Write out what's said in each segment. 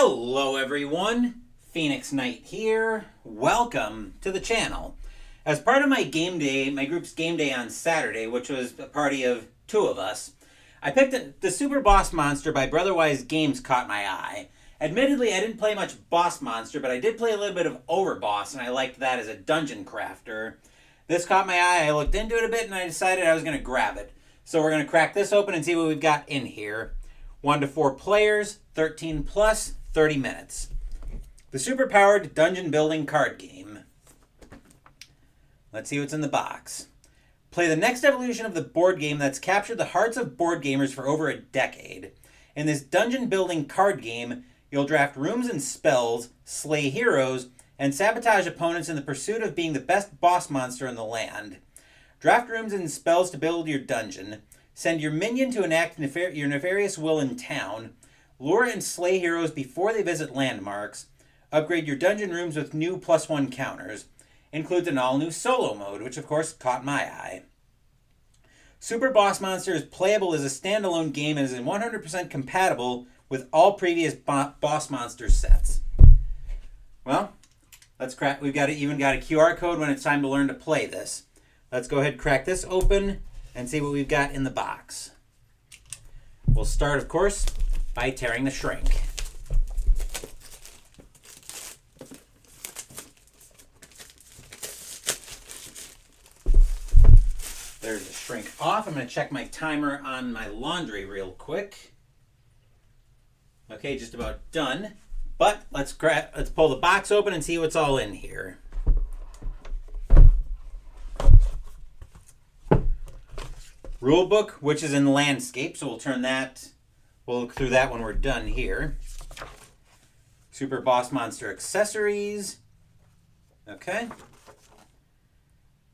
Hello everyone, Phoenix Knight here. Welcome to the channel. As part of my game day, my group's game day on Saturday, which was a party of two of us, I picked the Super Boss Monster by Brotherwise Games caught my eye. Admittedly, I didn't play much Boss Monster, but I did play a little bit of Overboss, and I liked that as a dungeon crafter. This caught my eye, I looked into it a bit, and I decided I was going to grab it. So we're going to crack this open and see what we've got in here. 1 to 4 players, 13 plus, 30 minutes. The superpowered dungeon building card game. Let's see what's in the box. Play the next evolution of the board game that's captured the hearts of board gamers for over a decade. In this dungeon building card game, you'll draft rooms and spells, slay heroes, and sabotage opponents in the pursuit of being the best boss monster in the land. Draft rooms and spells to build your dungeon. Send your minion to enact your nefarious will in town. Lure and slay heroes before they visit landmarks. Upgrade your dungeon rooms with new +1 counters. Includes an all-new solo mode, which of course caught my eye. Super Boss Monster is playable as a standalone game and is 100% compatible with all previous Boss Monster sets. Well, let's crack. We've even got a QR code when it's time to learn to play this. Let's go ahead and crack this open and see what we've got in the box. We'll start, of course, by tearing the shrink. There's the shrink off. I'm going to check my timer on my laundry real quick. Okay, just about done. But let's pull the box open and see what's all in here. Rule book, which is in landscape, so we'll look through that when we're done here. Super Boss Monster accessories. Okay.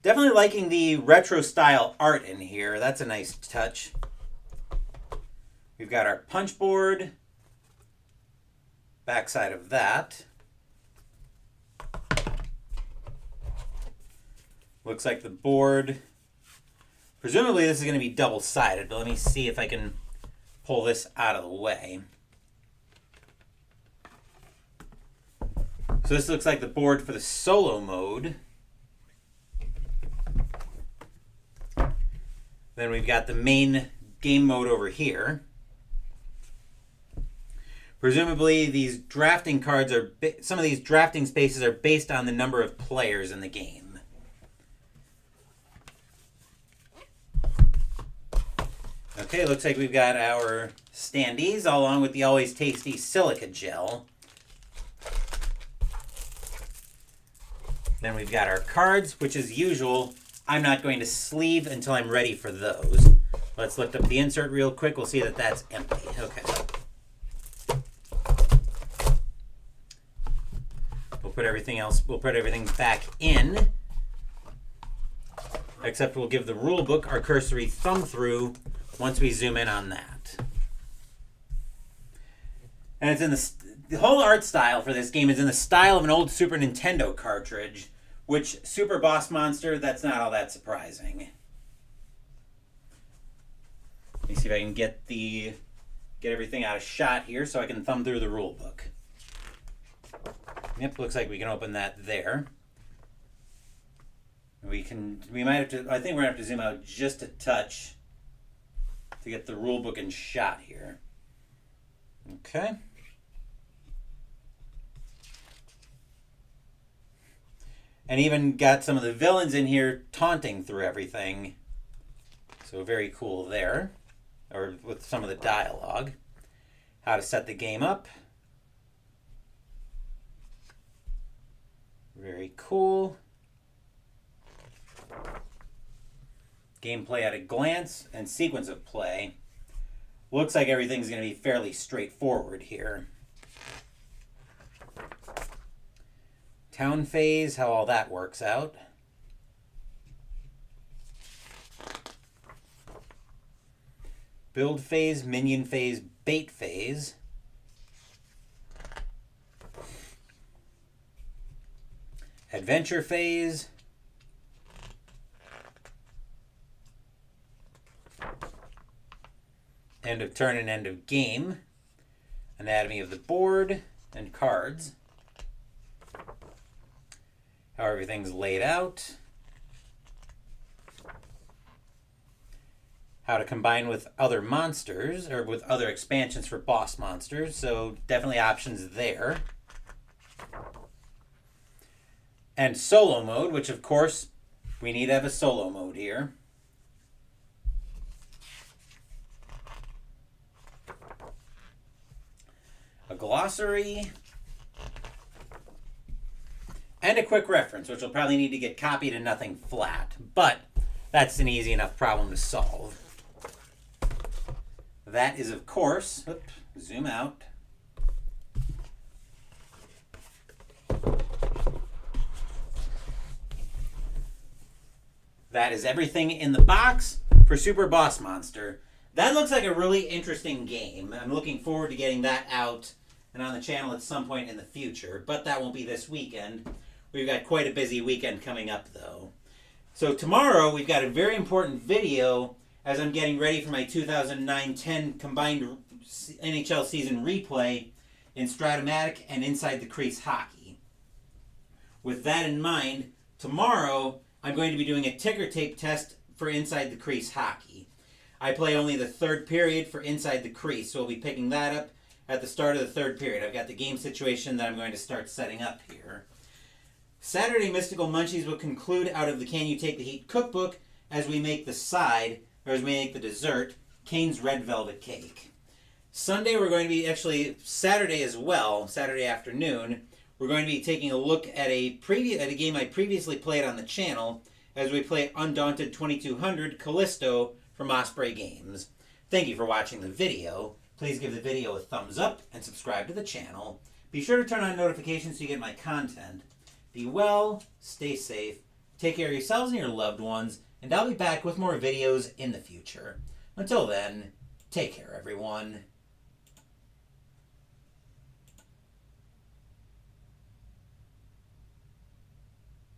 Definitely liking the retro style art in here. That's a nice touch. We've got our punch board. Backside of that. Looks like the board. Presumably this is going to be double-sided, but let me see if I can pull this out of the way. So this looks like the board for the solo mode. Then we've got the main game mode over here. Presumably these drafting cards some of these drafting spaces are based on the number of players in the game. Okay, looks like we've got our standees along with the always tasty silica gel. Then we've got our cards, which as usual, I'm not going to sleeve until I'm ready for those. Let's lift up the insert real quick. We'll see that that's empty. Okay. We'll put everything back in. Except we'll give the rule book our cursory thumb through once we zoom in on that. And it's in the whole art style for this game is in the style of an old Super Nintendo cartridge, which Super Boss Monster, that's not all that surprising. Let me see if I can get everything out of shot here so I can thumb through the rule book. Yep, looks like we can open that there. I think we're gonna have to zoom out just a touch to get the rule book in shot here. Okay. And even got some of the villains in here taunting through everything. So very cool there. Or with some of the dialogue. How to set the game up. Very cool. Gameplay at a glance and sequence of play. Looks like everything's going to be fairly straightforward here. Town phase, how all that works out. Build phase, minion phase, bait phase. Adventure phase. End of turn and end of game. Anatomy of the board. and cards. How everything's laid out. How to combine with other monsters, or with other expansions for boss monsters, so definitely options there. And solo mode, which of course, we need to have a solo mode here. A glossary. And a quick reference, which will probably need to get copied and nothing flat. But that's an easy enough problem to solve. That is, of course, zoom out. That is everything in the box for Super Boss Monster. That looks like a really interesting game. I'm looking forward to getting that out and on the channel at some point in the future, but that won't be this weekend. We've got quite a busy weekend coming up, though. So tomorrow, we've got a very important video as I'm getting ready for my 2009-10 combined NHL season replay in Stratomatic and Inside the Crease Hockey. With that in mind, tomorrow, I'm going to be doing a ticker tape test for Inside the Crease Hockey. I play only the third period for Inside the Crease, so we'll be picking that up at the start of the third period. I've got the game situation that I'm going to start setting up here. Saturday, Mystical Munchies will conclude out of the Can You Take the Heat cookbook as we make the side, or as we make the dessert, Kane's Red Velvet Cake. Sunday, we're going to be, actually Saturday as well, Saturday afternoon, we're going to be taking a look at a game I previously played on the channel as we play Undaunted 2200 Callisto from Osprey Games. Thank you for watching the video. Please give the video a thumbs up and subscribe to the channel. Be sure to turn on notifications so you get my content. Be well, stay safe, take care of yourselves and your loved ones, and I'll be back with more videos in the future. Until then, take care everyone.